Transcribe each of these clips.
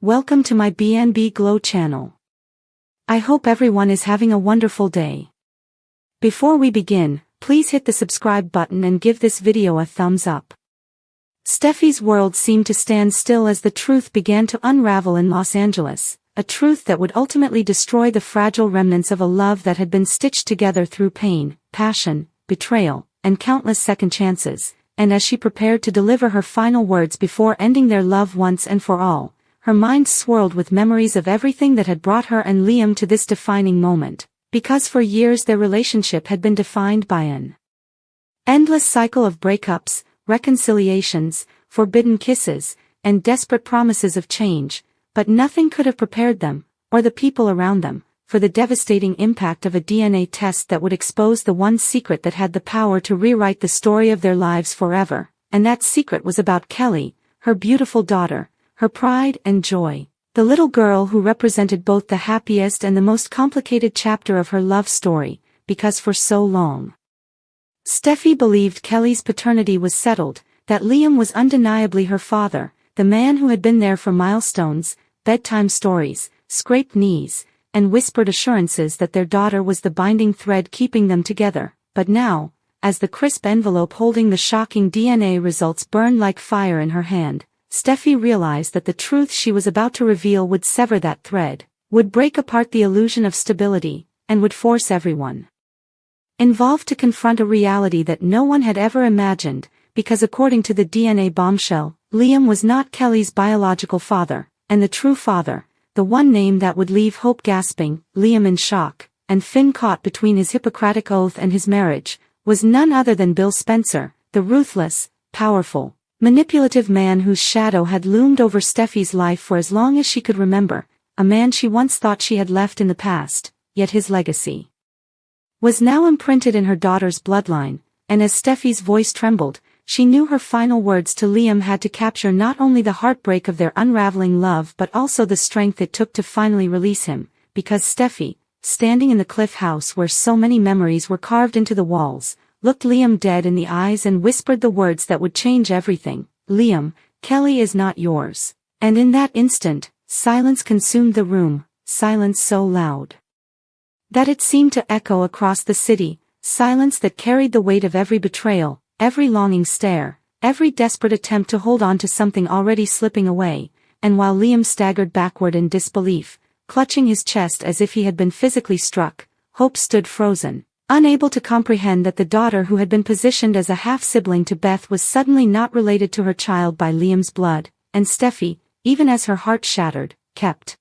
Welcome to my BNB Glow channel. I hope everyone is having a wonderful day. Before we begin, please hit the subscribe button and give this video a thumbs up. Steffy's world seemed to stand still as the truth began to unravel in Los Angeles, a truth that would ultimately destroy the fragile remnants of a love that had been stitched together through pain, passion, betrayal, and countless second chances. And as she prepared to deliver her final words before ending their love once and for all, her mind swirled with memories of everything that had brought her and Liam to this defining moment, because for years their relationship had been defined by an endless cycle of breakups, reconciliations, forbidden kisses, and desperate promises of change, but nothing could have prepared them, or the people around them, for the devastating impact of a DNA test that would expose the one secret that had the power to rewrite the story of their lives forever, and that secret was about Kelly, her beautiful daughter, her pride and joy, the little girl who represented both the happiest and the most complicated chapter of her love story, because for so long Steffy believed Kelly's paternity was settled, that Liam was undeniably her father, the man who had been there for milestones, bedtime stories, scraped knees, and whispered assurances that their daughter was the binding thread keeping them together. But now, as the crisp envelope holding the shocking DNA results burned like fire in her hand, Steffy realized that the truth she was about to reveal would sever that thread, would break apart the illusion of stability, and would force everyone involved to confront a reality that no one had ever imagined, because according to the DNA bombshell, Liam was not Kelly's biological father, and the true father, the one name that would leave Hope gasping, Liam in shock, and Finn caught between his Hippocratic oath and his marriage, was none other than Bill Spencer, the ruthless, powerful, manipulative man whose shadow had loomed over Steffy's life for as long as she could remember, a man she once thought she had left in the past, yet his legacy was now imprinted in her daughter's bloodline, and as Steffy's voice trembled, she knew her final words to Liam had to capture not only the heartbreak of their unraveling love but also the strength it took to finally release him, because Steffy, standing in the cliff house where so many memories were carved into the walls, looked Liam dead in the eyes and whispered the words that would change everything. Liam, Kelly is not yours. And in that instant, silence consumed the room, silence so loud that it seemed to echo across the city, silence that carried the weight of every betrayal, every longing stare, every desperate attempt to hold on to something already slipping away. And while Liam staggered backward in disbelief, clutching his chest as if he had been physically struck, Hope stood frozen, unable to comprehend that the daughter who had been positioned as a half-sibling to Beth was suddenly not related to her child by Liam's blood, and Steffy, even as her heart shattered, kept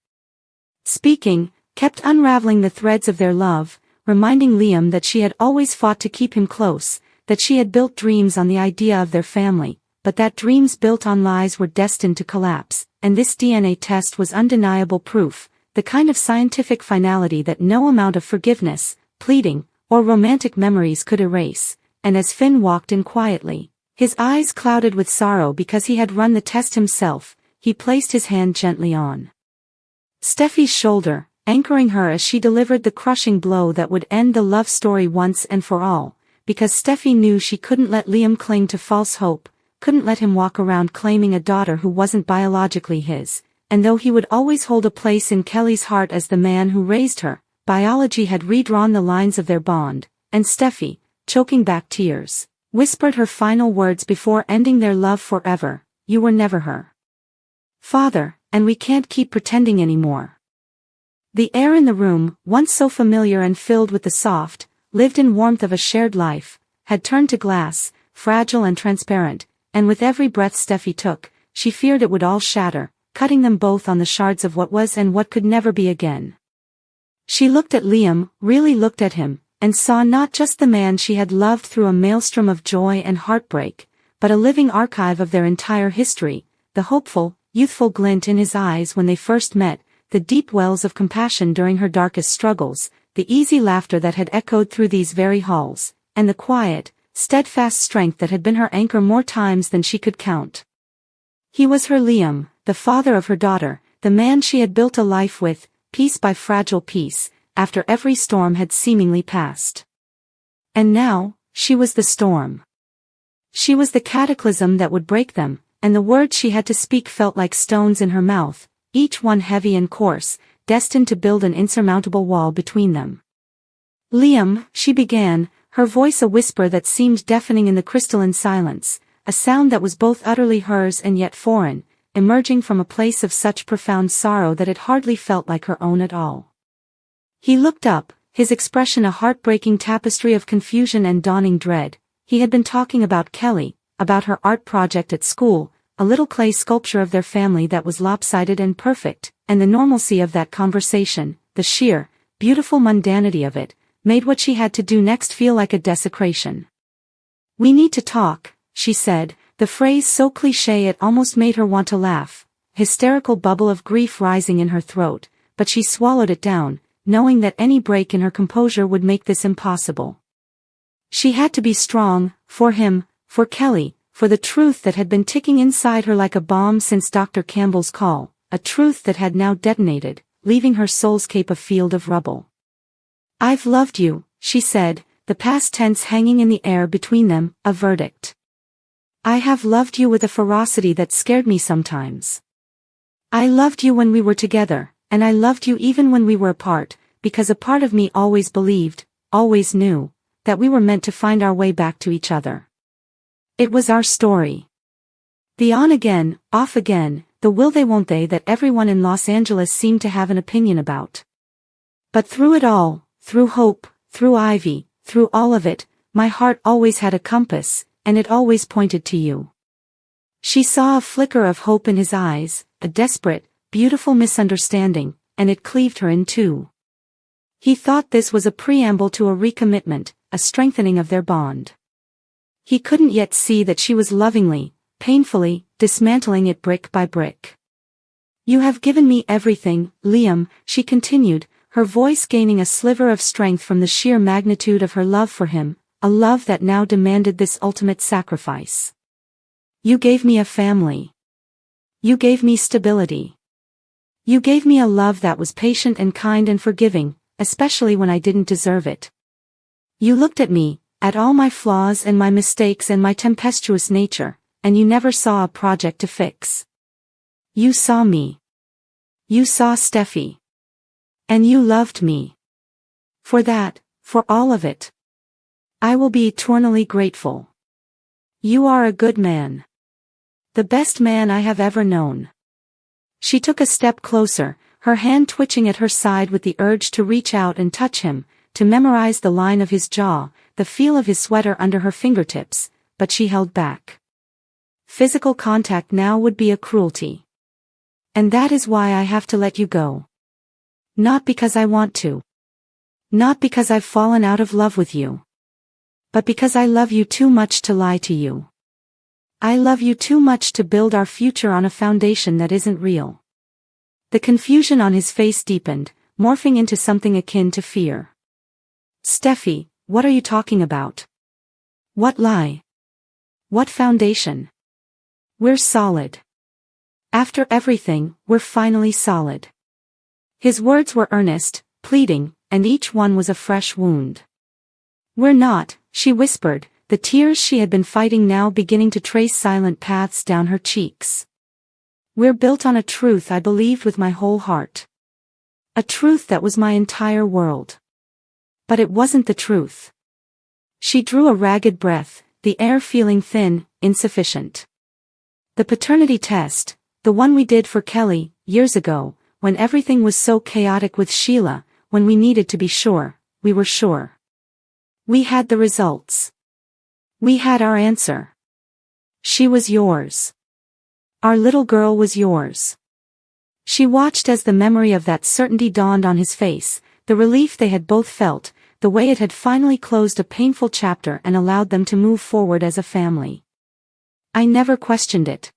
speaking, kept unraveling the threads of their love, reminding Liam that she had always fought to keep him close, that she had built dreams on the idea of their family, but that dreams built on lies were destined to collapse, and this DNA test was undeniable proof, the kind of scientific finality that no amount of forgiveness, pleading, or romantic memories could erase. And as Finn walked in quietly, his eyes clouded with sorrow because he had run the test himself, he placed his hand gently on Steffy's shoulder, anchoring her as she delivered the crushing blow that would end the love story once and for all. Because Steffy knew she couldn't let Liam cling to false hope, couldn't let him walk around claiming a daughter who wasn't biologically his, and though he would always hold a place in Kelly's heart as the man who raised her, biology had redrawn the lines of their bond, and Steffy, choking back tears, whispered her final words before ending their love forever: "You were never her father, and we can't keep pretending anymore." The air in the room, once so familiar and filled with the soft, lived-in warmth of a shared life, had turned to glass, fragile and transparent, and with every breath Steffy took, she feared it would all shatter, cutting them both on the shards of what was and what could never be again. She looked at Liam, really looked at him, and saw not just the man she had loved through a maelstrom of joy and heartbreak, but a living archive of their entire history, the hopeful, youthful glint in his eyes when they first met, the deep wells of compassion during her darkest struggles, the easy laughter that had echoed through these very halls, and the quiet, steadfast strength that had been her anchor more times than she could count. He was her Liam, the father of her daughter, the man she had built a life with, piece by fragile piece, after every storm had seemingly passed. And now, she was the storm. She was the cataclysm that would break them, and the words she had to speak felt like stones in her mouth, each one heavy and coarse, destined to build an insurmountable wall between them. "Liam," she began, her voice a whisper that seemed deafening in the crystalline silence, a sound that was both utterly hers and yet foreign, emerging from a place of such profound sorrow that it hardly felt like her own at all. He looked up, his expression a heartbreaking tapestry of confusion and dawning dread. He had been talking about Kelly, about her art project at school, a little clay sculpture of their family that was lopsided and perfect, and the normalcy of that conversation, the sheer, beautiful mundanity of it, made what she had to do next feel like a desecration. "We need to talk," she said, the phrase so cliché it almost made her want to laugh, hysterical bubble of grief rising in her throat, but she swallowed it down, knowing that any break in her composure would make this impossible. She had to be strong, for him, for Kelly, for the truth that had been ticking inside her like a bomb since Dr. Campbell's call, a truth that had now detonated, leaving her soulscape a field of rubble. "I've loved you," she said, the past tense hanging in the air between them, a verdict. "I have loved you with a ferocity that scared me sometimes. I loved you when we were together, and I loved you even when we were apart, because a part of me always believed, always knew, that we were meant to find our way back to each other. It was our story. The on again, off again, the will they won't they that everyone in Los Angeles seemed to have an opinion about. But through it all, through hope, through Ivy, through all of it, my heart always had a compass, and it always pointed to you." She saw a flicker of hope in his eyes, a desperate, beautiful misunderstanding, and it cleaved her in two. He thought this was a preamble to a recommitment, a strengthening of their bond. He couldn't yet see that she was lovingly, painfully, dismantling it brick by brick. "You have given me everything, Liam," she continued, her voice gaining a sliver of strength from the sheer magnitude of her love for him, a love that now demanded this ultimate sacrifice. "You gave me a family. You gave me stability. You gave me a love that was patient and kind and forgiving, especially when I didn't deserve it. You looked at me, at all my flaws and my mistakes and my tempestuous nature, and you never saw a project to fix. You saw me. You saw Steffy. And you loved me. For that, for all of it. I will be eternally grateful. You are a good man. The best man I have ever known." She took a step closer, her hand twitching at her side with the urge to reach out and touch him, to memorize the line of his jaw, the feel of his sweater under her fingertips, but she held back. Physical contact now would be a cruelty. "And that is why I have to let you go. Not because I want to. Not because I've fallen out of love with you. But because I love you too much to lie to you. I love you too much to build our future on a foundation that isn't real." The confusion on his face deepened, morphing into something akin to fear. "Steffy, what are you talking about? What lie? What foundation? We're solid. After everything, we're finally solid." His words were earnest, pleading, and each one was a fresh wound. "We're not," she whispered, the tears she had been fighting now beginning to trace silent paths down her cheeks. "We're built on a truth I believed with my whole heart. A truth that was my entire world. But it wasn't the truth." She drew a ragged breath, the air feeling thin, insufficient. "The paternity test, the one we did for Kelly, years ago, when everything was so chaotic with Sheila, when we needed to be sure, we were sure. We had the results. We had our answer. She was yours. Our little girl was yours." She watched as the memory of that certainty dawned on his face, the relief they had both felt, the way it had finally closed a painful chapter and allowed them to move forward as a family. "I never questioned it.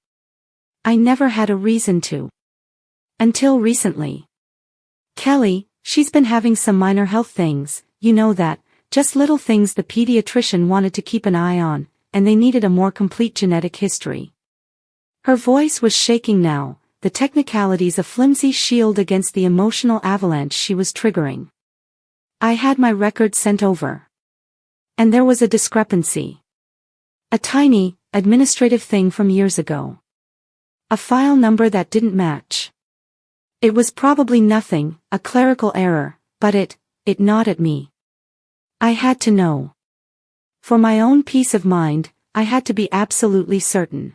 I never had a reason to. Until recently. Kelly, she's been having some minor health things, you know that, just little things the pediatrician wanted to keep an eye on, and they needed a more complete genetic history." Her voice was shaking now, the technicalities a flimsy shield against the emotional avalanche she was triggering. "I had my records sent over. And there was a discrepancy. A tiny, administrative thing from years ago. A file number that didn't match. It was probably nothing, a clerical error, but it gnawed at me. I had to know. For my own peace of mind, I had to be absolutely certain.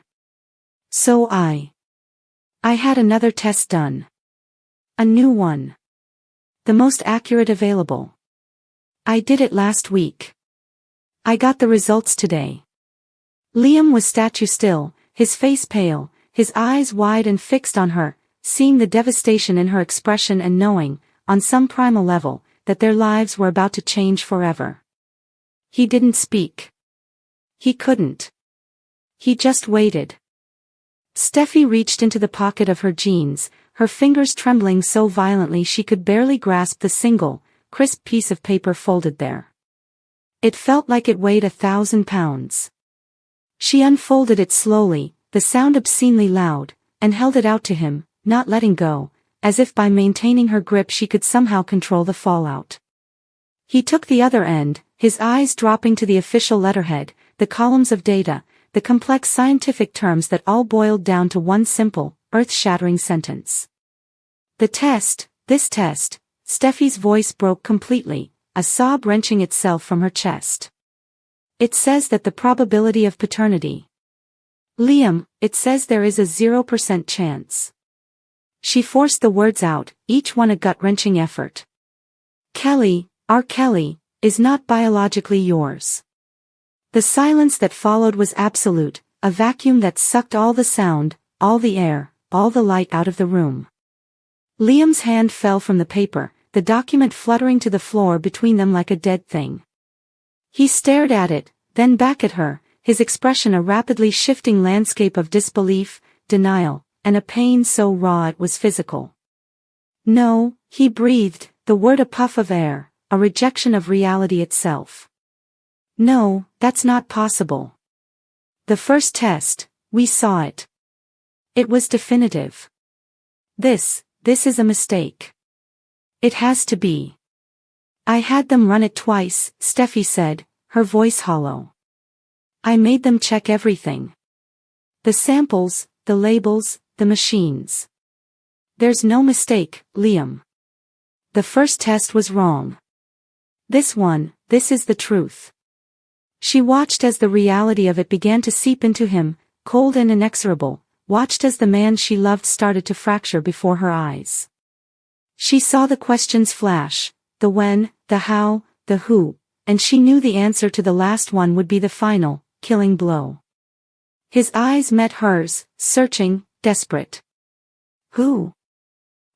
So I had another test done. A new one. The most accurate available. I did it last week. I got the results today. Liam was statue still, his face pale, his eyes wide and fixed on her, seeing the devastation in her expression and knowing, on some primal level, that their lives were about to change forever. He didn't speak. He couldn't. He just waited. Steffy reached into the pocket of her jeans, her fingers trembling so violently she could barely grasp the single, crisp piece of paper folded there. It felt like it weighed 1,000 pounds. She unfolded it slowly, the sound obscenely loud, and held it out to him, not letting go, as if by maintaining her grip she could somehow control the fallout. He took the other end, his eyes dropping to the official letterhead, the columns of data, the complex scientific terms that all boiled down to one simple, earth-shattering sentence. This test, Steffy's voice broke completely, a sob wrenching itself from her chest. It says that the probability of paternity. Liam, it says there is a 0% chance. She forced the words out, each one a gut-wrenching effort. Kelly, our Kelly, is not biologically yours. The silence that followed was absolute, a vacuum that sucked all the sound, all the air, all the light out of the room. Liam's hand fell from the paper, the document fluttering to the floor between them like a dead thing. He stared at it, then back at her, his expression a rapidly shifting landscape of disbelief, denial, and a pain so raw it was physical. No, he breathed, the word a puff of air, a rejection of reality itself. No, that's not possible. The first test, we saw it. It was definitive. This is a mistake. It has to be. I had them run it twice, Steffy said, her voice hollow. I made them check everything. The samples, the labels, the machines. There's no mistake, Liam. The first test was wrong. This is the truth. She watched as the reality of it began to seep into him, cold and inexorable, watched as the man she loved started to fracture before her eyes. She saw the questions flash, the when, the how, the who, and she knew the answer to the last one would be the final, killing blow. His eyes met hers, searching, desperate. Who?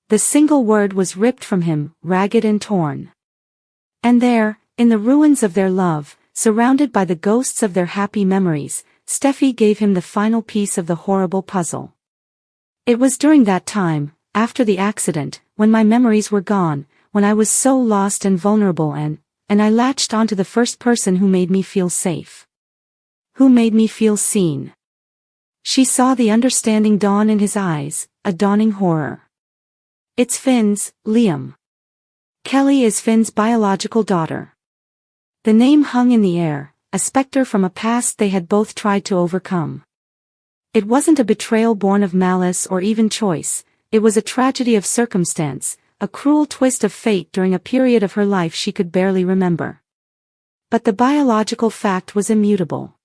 The single word was ripped from him, ragged and torn. And there, in the ruins of their love, surrounded by the ghosts of their happy memories, Steffy gave him the final piece of the horrible puzzle. It was during that time, after the accident, when my memories were gone, when I was so lost and vulnerable and I latched onto the first person who made me feel safe. Who made me feel seen. She saw the understanding dawn in his eyes, a dawning horror. It's Finn's, Liam. Kelly is Finn's biological daughter. The name hung in the air, a specter from a past they had both tried to overcome. It wasn't a betrayal born of malice or even choice, it was a tragedy of circumstance, a cruel twist of fate during a period of her life she could barely remember. But the biological fact was immutable.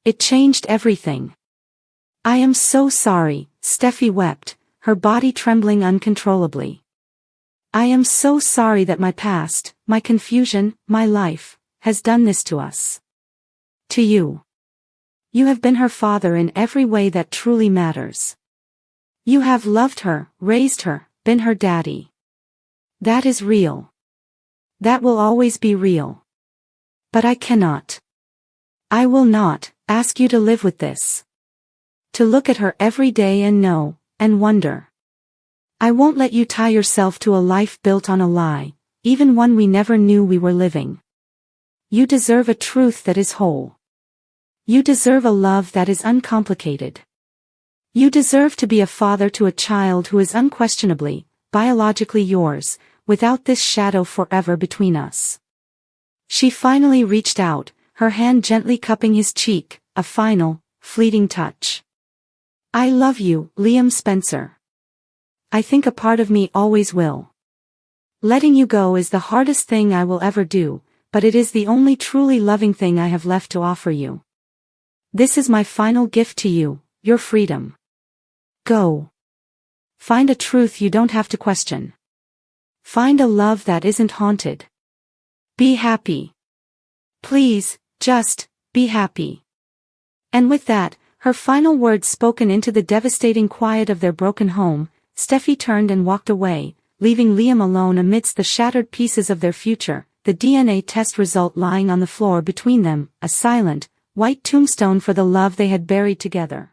It changed everything. I am so sorry, Steffy wept, her body trembling uncontrollably. I am so sorry that my past, my confusion, my life, has done this to us. To you. You have been her father in every way that truly matters. You have loved her, raised her, been her daddy. That is real. That will always be real. But I cannot. I will not, ask you to live with this. To look at her every day and know, and wonder. I won't let you tie yourself to a life built on a lie, even one we never knew we were living. You deserve a truth that is whole. You deserve a love that is uncomplicated. You deserve to be a father to a child who is unquestionably, biologically yours, without this shadow forever between us. She finally reached out, her hand gently cupping his cheek, a final, fleeting touch. I love you, Liam Spencer. I think a part of me always will. Letting you go is the hardest thing I will ever do, but it is the only truly loving thing I have left to offer you. This is my final gift to you, your freedom. Go. Find a truth you don't have to question. Find a love that isn't haunted. Be happy. Please, just, be happy. And with that, her final words spoken into the devastating quiet of their broken home, Steffy turned and walked away, leaving Liam alone amidst the shattered pieces of their future, the DNA test result lying on the floor between them, a silent, white tombstone for the love they had buried together.